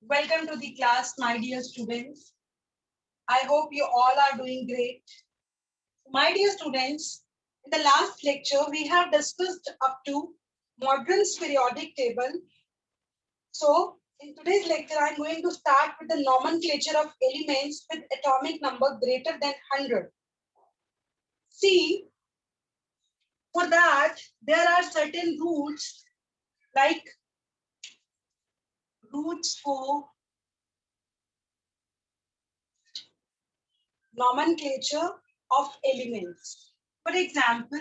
Welcome to the class, my dear students. I hope you all are doing great. My dear students, in the last lecture, we have discussed up to Morgan's periodic table. So, in today's lecture, I'm going to start with the nomenclature of elements with atomic number greater than 100. See, for that, there are certain rules like rules for nomenclature of elements. For example,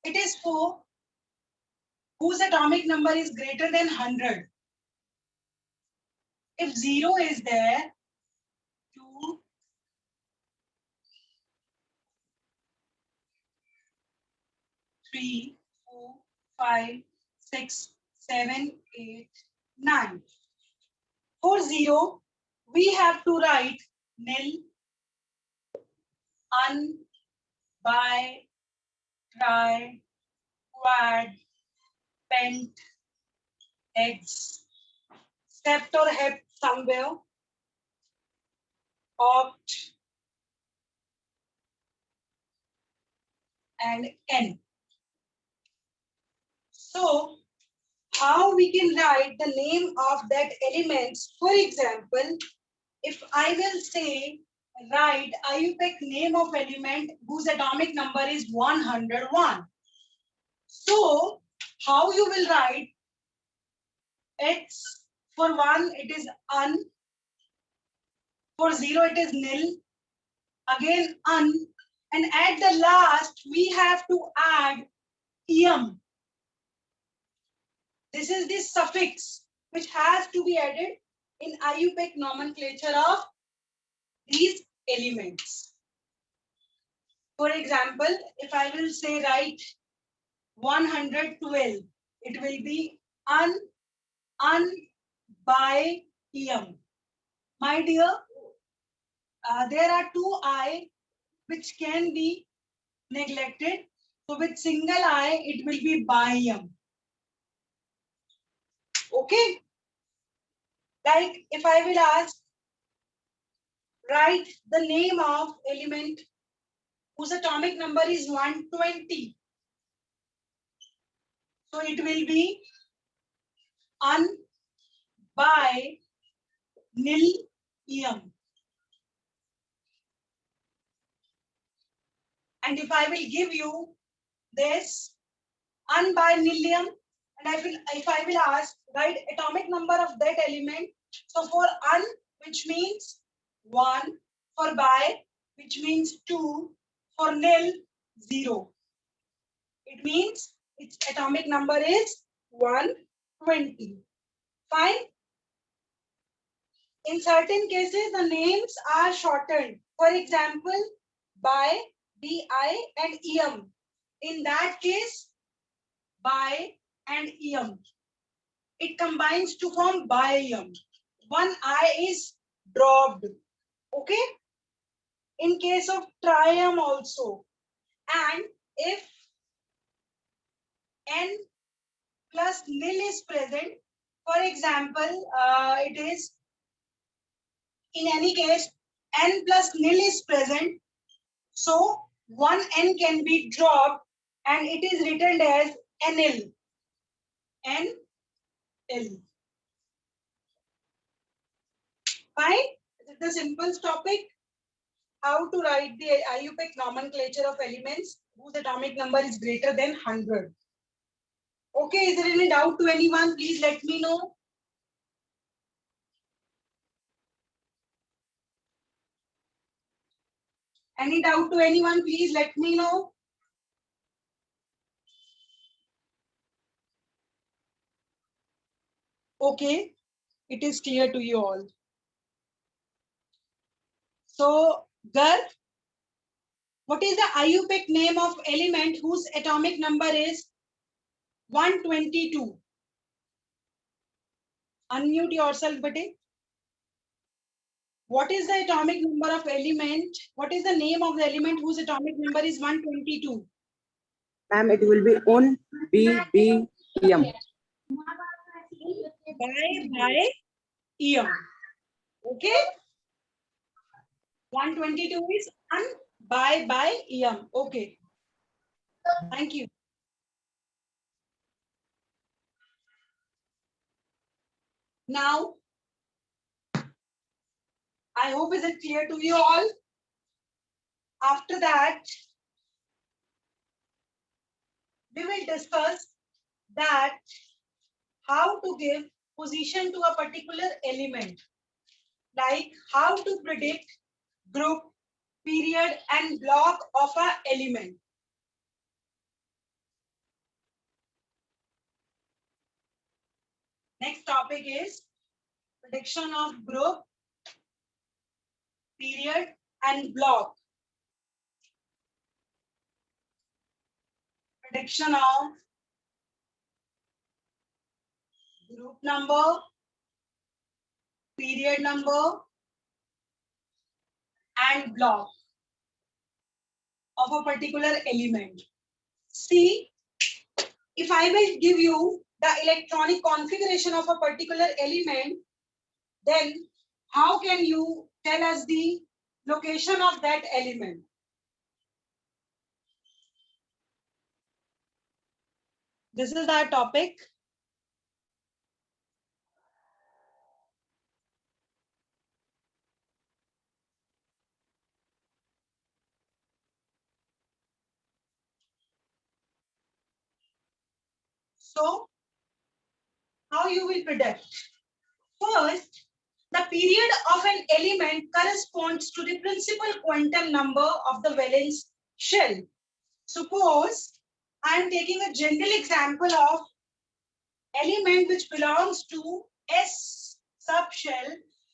it is for whose atomic number is greater than 100. If 0 is there, 2, 3, 4, 5, 6, 7, 8, 9. For 0, we have to write nil, un, bi, tri, quad, pent, hex, sept or hept somewhere, oct, and n. So, how we can write the name of that elements? For example, if I will say write IUPAC name of element whose atomic number is 101. So, how you will write X? For 1 it is un, for 0 it is nil, again un, and at the last we have to add ium. This is the suffix which has to be added in IUPAC nomenclature of these elements. For example, if I will say write 112, it will be un, by, ium. My dear, there are two I which can be neglected. So with single I, it will be bium. Okay? Like if I will ask, write the name of element whose atomic number is 120. So it will be un, by, nil, ium. And if I will give you this un, by, nilium, and if I will ask, write atomic number of that element. So for un, which means 1, for bi, which means 2, for nil, 0. It means its atomic number is 120. Fine. In certain cases, the names are shortened. For example, bi, bi, and ium. In that case, bi and ium. It combines to form bium. One I is dropped. Okay. In case of trium also. And if n plus nil is present, for example, it is in any case n plus nil is present. So one n can be dropped and it is written as nl. nl. Fine. This is the simple topic. How to write the IUPAC nomenclature of elements whose atomic number is greater than 100. Okay, is there any doubt to anyone? Please let me know. Any doubt to anyone? Please let me know. Okay, it is clear to you all. So, Gar, what is the IUPAC name of element whose atomic number is 122? Unmute yourself, buddy. What is the atomic number of element? What is the name of the element whose atomic number is 122? Ma'am, it will be on BBM. By em. Okay. 122 is un by em. Okay. Thank you. Now, I hope is it clear to you all? After that, we will discuss that how to give position to a particular element, like how to predict group, period, and block of an element. Next topic is prediction of group, period, and block. Prediction of group number, period number, and block of a particular element. See, if I will give you the electronic configuration of a particular element, then how can you tell us the location of that element? This is our topic. So, how you will predict? First, the period of an element corresponds to the principal quantum number of the valence shell. Suppose I am taking a general example of element which belongs to S subshell.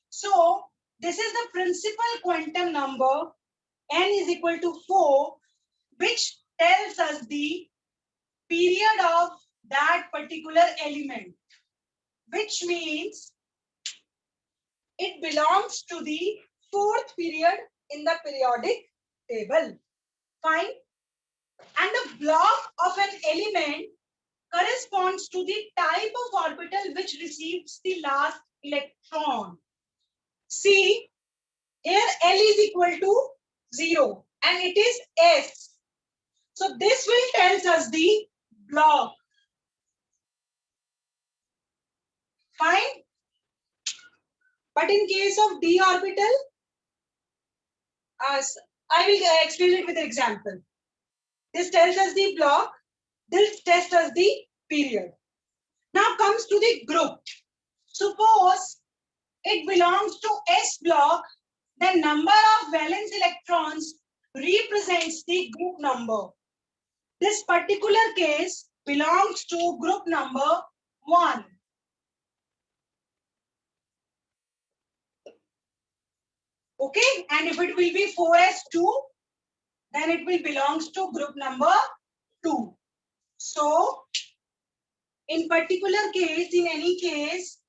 So this is the principal quantum number n is equal to 4, which tells us the period of that particular element, which means it belongs to the fourth period in the periodic table. Fine. And the block of an element corresponds to the type of orbital which receives the last electron. See, here L is equal to 0 and it is S. So this will tell us the block. Fine. But in case of d orbital, I will explain it with an example. This tells us the block. This tells us the period. Now comes to the group. Suppose it belongs to S block, the number of valence electrons represents the group number. This particular case belongs to group number 1. Okay, and if it will be 4s2, then it will belongs to group number 2. So, in particular case, in any case,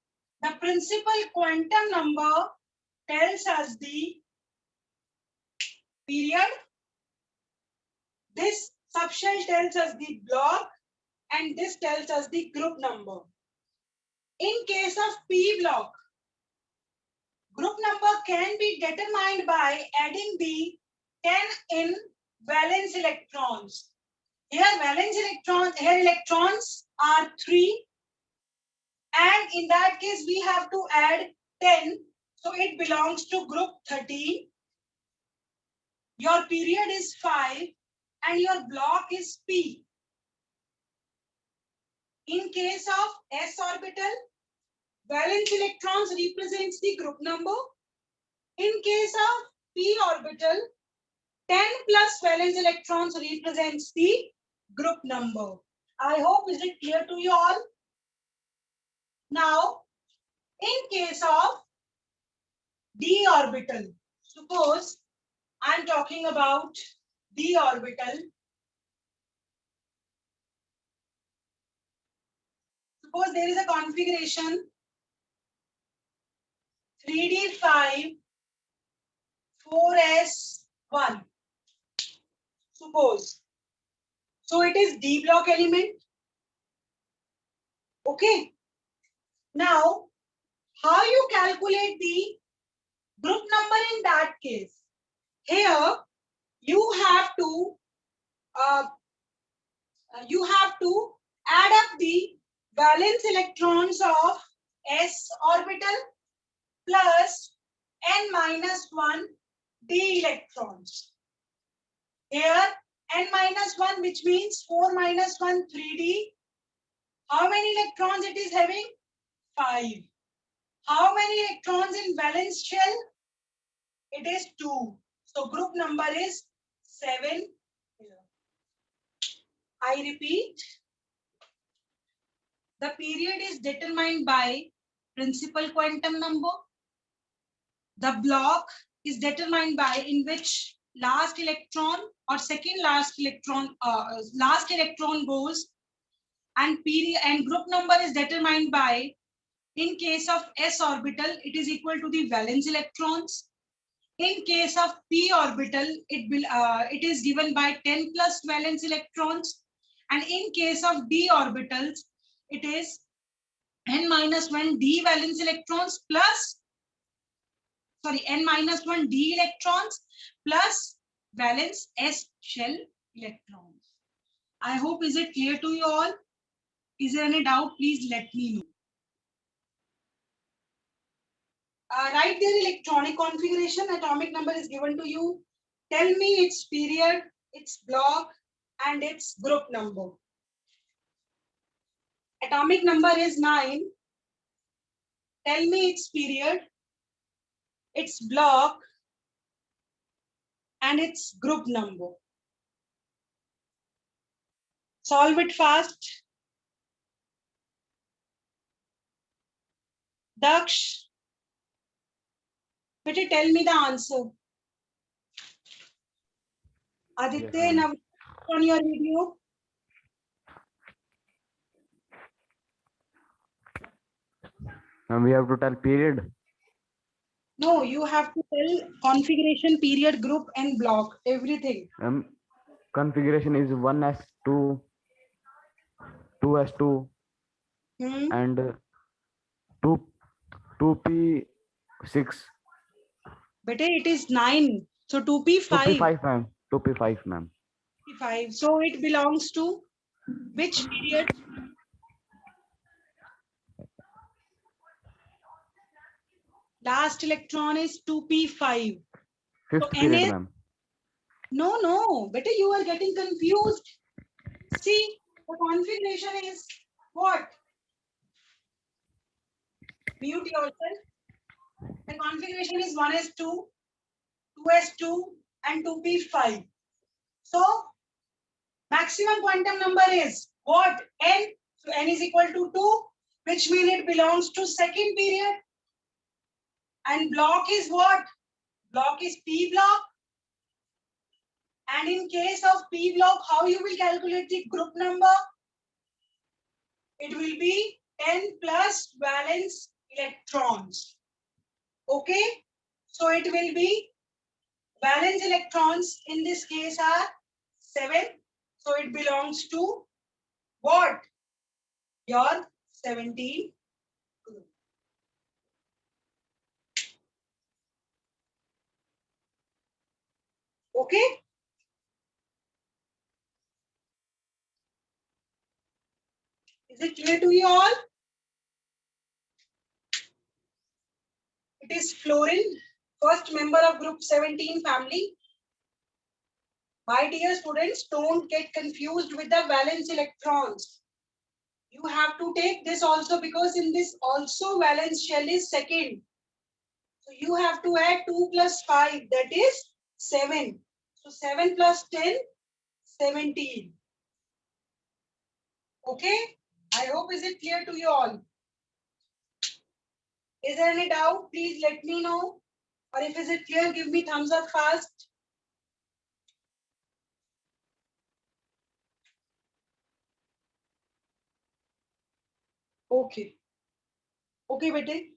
the principal quantum number tells us the period. This subshell tells us the block, and this tells us the group number. In case of P block, group number can be determined by adding the 10 in valence electrons. Here electrons are 3, and in that case we have to add 10, so it belongs to group 13. Your period is 5 and your block is P. In case of S orbital, valence electrons represents the group number. In case of P orbital, 10 plus valence electrons represents the group number. I hope is it clear to you all? Now, in case of d orbital, suppose I'm talking about d orbital. Suppose there is a configuration 3d5 4s1. Suppose. So it is d block element. Okay. Now, How you calculate the group number in that case? Here you have to add up the valence electrons of s orbital plus n minus 1 d electrons. Here n minus 1, which means 4 minus 1 3d. How many electrons it is having? 5. How many electrons in valence shell? It is 2. So group number is 7. I repeat, the period is determined by principal quantum number. The block is determined by in which last electron or second last electron goes, and period and group number is determined by, in case of s orbital, it is equal to the valence electrons. In case of p orbital, it is given by 10 plus valence electrons, and in case of d orbitals, it is n minus 1 d valence electrons plus n minus 1 d electrons plus valence s shell electrons. I hope is it clear to you all? Is there any doubt? Please let me know. Write their electronic configuration. Atomic number is given to you. Tell me its period, its block, and its group number. Atomic number is 9. Tell me its period, its block, and its group number. Solve it fast. Daksh, better tell me the answer. Aditya, Yes, now on your video. and we have to tell period. No, you have to tell configuration, period, group, and block, everything. Configuration is 1s2, 2s2, and 2p6. But it is 9. So 2p5. 2p5, ma'am. 2p5, ma'am. 5. So it belongs to which period? Last electron is 2p5. Fifth So period, ma'am. No, better you are getting confused. See, the configuration is what? Mute yourself. The configuration is 1s2, 2s2, and 2p5. So maximum quantum number is what? N. So n is equal to 2, which means it belongs to second period. And block is what? Block is p block. And in case of p block, how you will calculate the group number? It will be 10 plus valence electrons. Okay? So it will be valence electrons in this case are 7. So it belongs to what? Your 17 group. Okay? Is it clear to you all? It is fluorine, first member of group 17 family. My dear students, don't get confused with the valence electrons. You have to take this also, because in this also valence shell is second. So you have to add 2 plus 5, that is 7. So 7 plus 10, 17. Okay? I hope is it clear to you all? Is there any doubt? Please let me know. Or if is it clear, give me thumbs up fast. Okay. Okay, bete.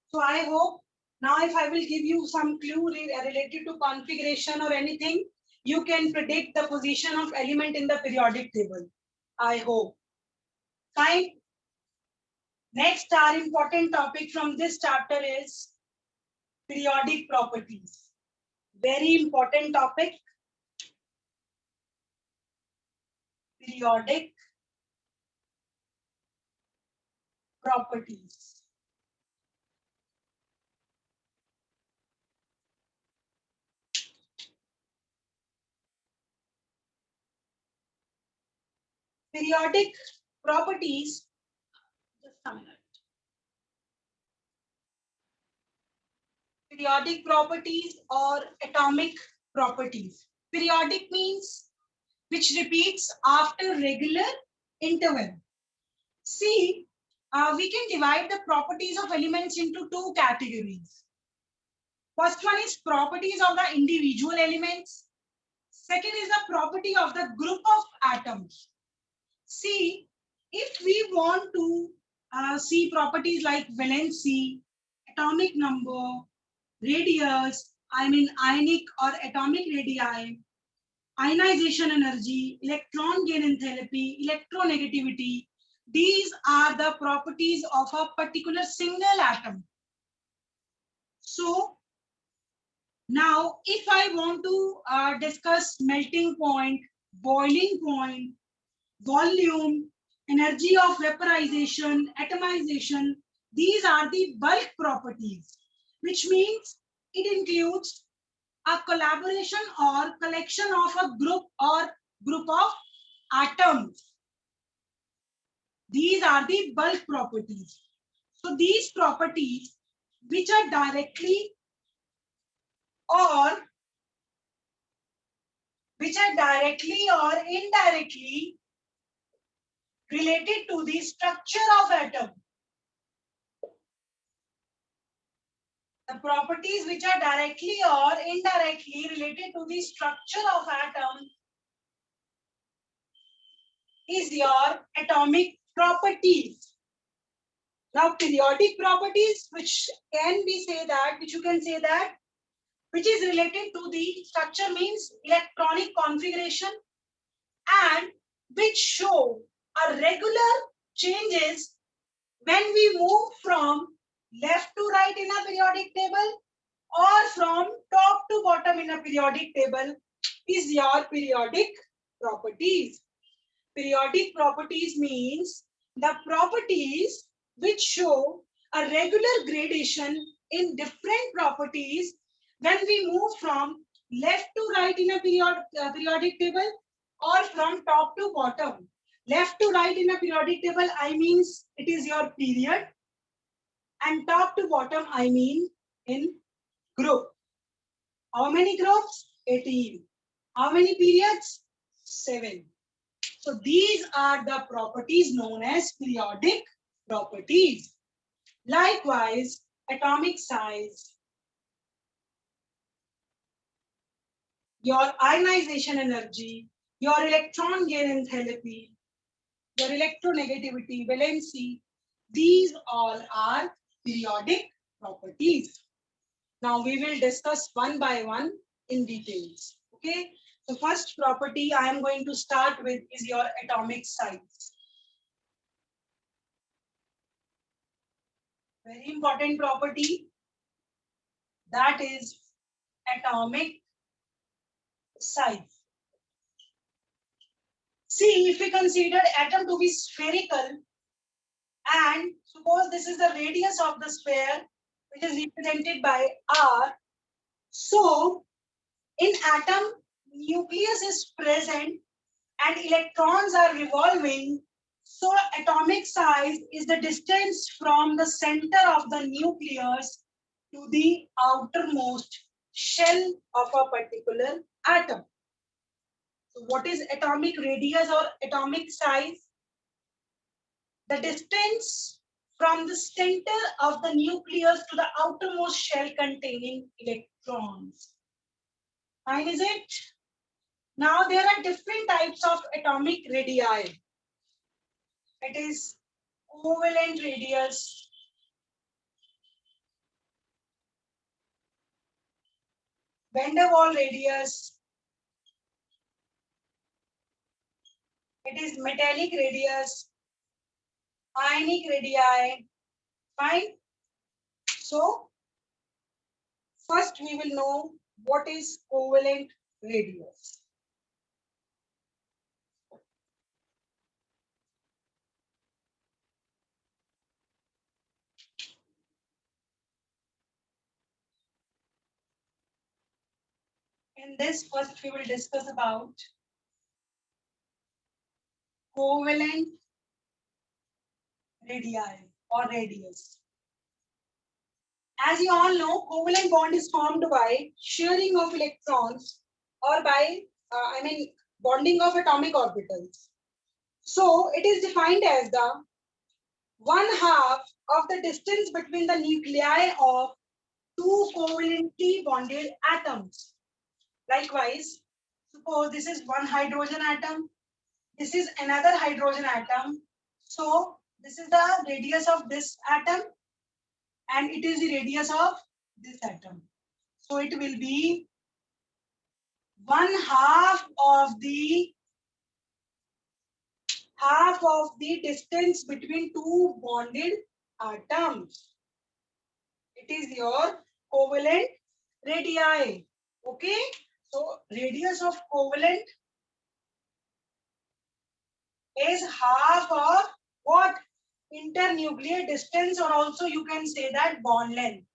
So I hope now if I will give you some clue related to configuration or anything, you can predict the position of element in the periodic table. I hope. Fine. Next, our important topic from this chapter is periodic properties. Very important topic. Periodic properties. Periodic properties. Just a minute. Periodic properties or atomic properties. Periodic means which repeats after regular interval. See, we can divide the properties of elements into two categories. First one is properties of the individual elements. Second is the property of the group of atoms. See, if we want to see properties like valency, atomic number, radius, ionic or atomic radii, ionization energy, electron gain enthalpy, electronegativity, these are the properties of a particular single atom. So now, if I want to discuss melting point, boiling point, volume, energy of vaporization, atomization, these are the bulk properties, which means it includes a collaboration or collection of a group or group of atoms. These are the bulk properties. So these properties which are directly or indirectly related to the structure of atom. The properties which are directly or indirectly related to the structure of atom is your atomic properties. Now, periodic properties, which you can say that, which is related to the structure means electronic configuration and which show a regular changes when we move from left to right in a periodic table or from top to bottom in a periodic table is your periodic properties. Periodic properties means the properties which show a regular gradation in different properties when we move from left to right in a periodic table or from top to bottom. Left to right in a periodic table, I means it is your period, and top to bottom, I mean in group. How many groups? 18. How many periods? 7. So these are the properties known as periodic properties. Likewise, atomic size, your ionization energy, your electron gain enthalpy, your electronegativity, valency, these all are periodic properties. Now we will discuss one by one in details. Okay. The first property I am going to start with is your atomic size. Very important property, that is atomic size. See, if we consider atom to be spherical and suppose this is the radius of the sphere which is represented by R. So in atom, nucleus is present and electrons are revolving. So atomic size is the distance from the center of the nucleus to the outermost shell of a particular atom. So what is atomic radius or atomic size? The distance from the center of the nucleus to the outermost shell containing electrons. Fine, is it? Now there are different types of atomic radii. It is covalent radius, van der Waals radius, it is metallic radius, ionic radii. Fine. So first we will know what is covalent radius. In this, first we will discuss about covalent radii or radius. As you all know, covalent bond is formed by sharing of electrons or by, bonding of atomic orbitals. So it is defined as the 1/2 of the distance between the nuclei of two covalently bonded atoms. Likewise, suppose this is one hydrogen atom, this is another hydrogen atom. So this is the radius of this atom and it is the radius of this atom. So it will be 1/2 of the distance between two bonded atoms. It is your covalent radii. Okay. So radius of covalent is half of what? Internuclear distance, or also you can say that bond length.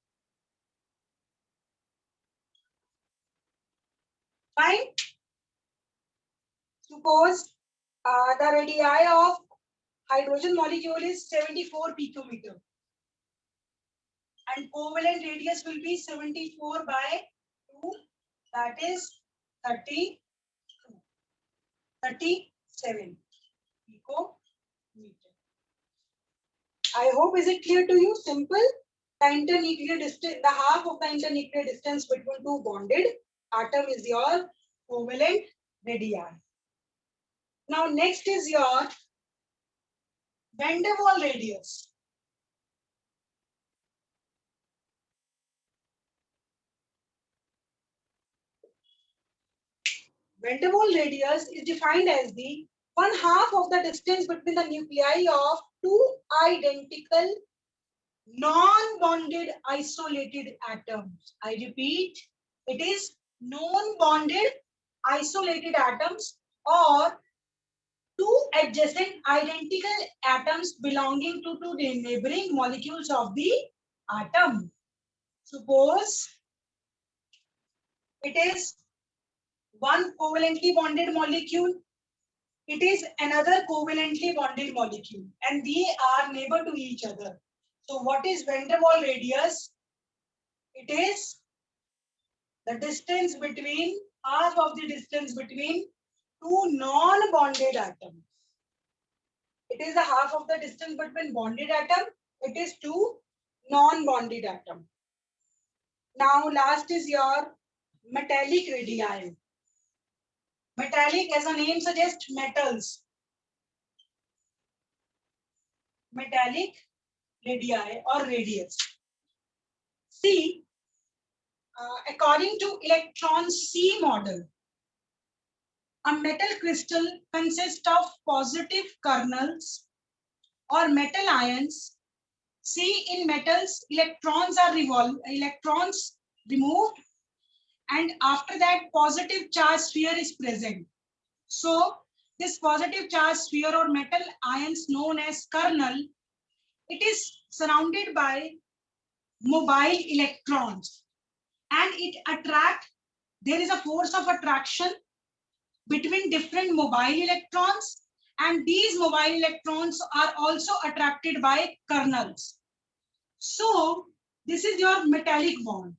Fine. Suppose the radii of hydrogen molecule is 74 picometer and covalent radius will be 74 by 2, that is 37 picometer. I hope is it clear to you? Simple. The internuclear distance, the half of the internuclear distance between two bonded atom is your covalent radii. Now next is your van der Waals radius. Van der Waals radius is defined as the 1/2 of the distance between the nuclei of two identical non-bonded isolated atoms. I repeat, it is non-bonded isolated atoms or two adjacent identical atoms belonging to two neighboring molecules of the atom. Suppose it is one covalently bonded molecule, it is another covalently bonded molecule, and they are neighbor to each other. So what is van der Waals radius? It is the distance between, half of the distance between two non-bonded atoms. It is the half of the distance between bonded atom. It is two non-bonded atom. Now last is your metallic radii. Metallic, as the name suggests, metals. Metallic radii or radius. See, according to electron C model, a metal crystal consists of positive kernels or metal ions. See, in metals, electrons are removed, and after that, positive charge sphere is present. So, this positive charge sphere or metal ions known as kernel, it is surrounded by mobile electrons, and it attract. There is a force of attraction between different mobile electrons, and these mobile electrons are also attracted by kernels. So this is your metallic bond,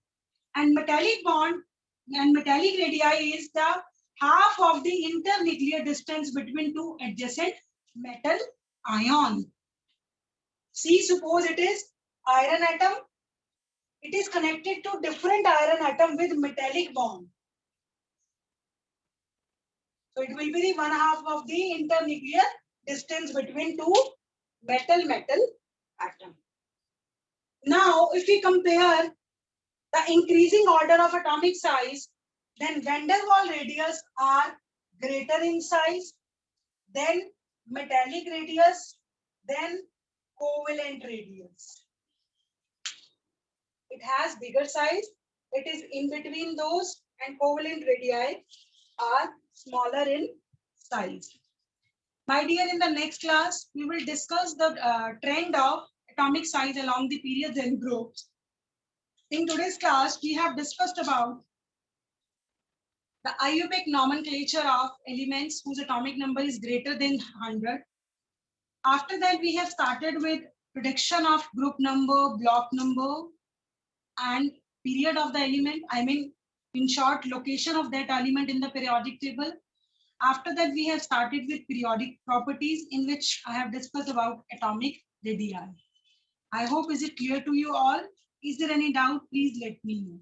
and metallic bond and metallic radii is the half of the internuclear distance between two adjacent metal ion. See, suppose it is iron atom, it is connected to different iron atom with metallic bond. So it will be the 1/2 of the internuclear distance between two metal atom. Now, if we compare the increasing order of atomic size, then van der Waals radius are greater in size, then metallic radius, then covalent radius. It has bigger size. It is in between those, and covalent radii are smaller in size. My dear, in the next class, we will discuss the trend of atomic size along the periods and groups. In today's class, we have discussed about the IUPAC nomenclature of elements whose atomic number is greater than 100. After that, we have started with prediction of group number, block number, and period of the element. I mean, in short, location of that element in the periodic table. After that, we have started with periodic properties, in which I have discussed about atomic radii. I hope is it clear to you all? Is there any doubt? Please let me know.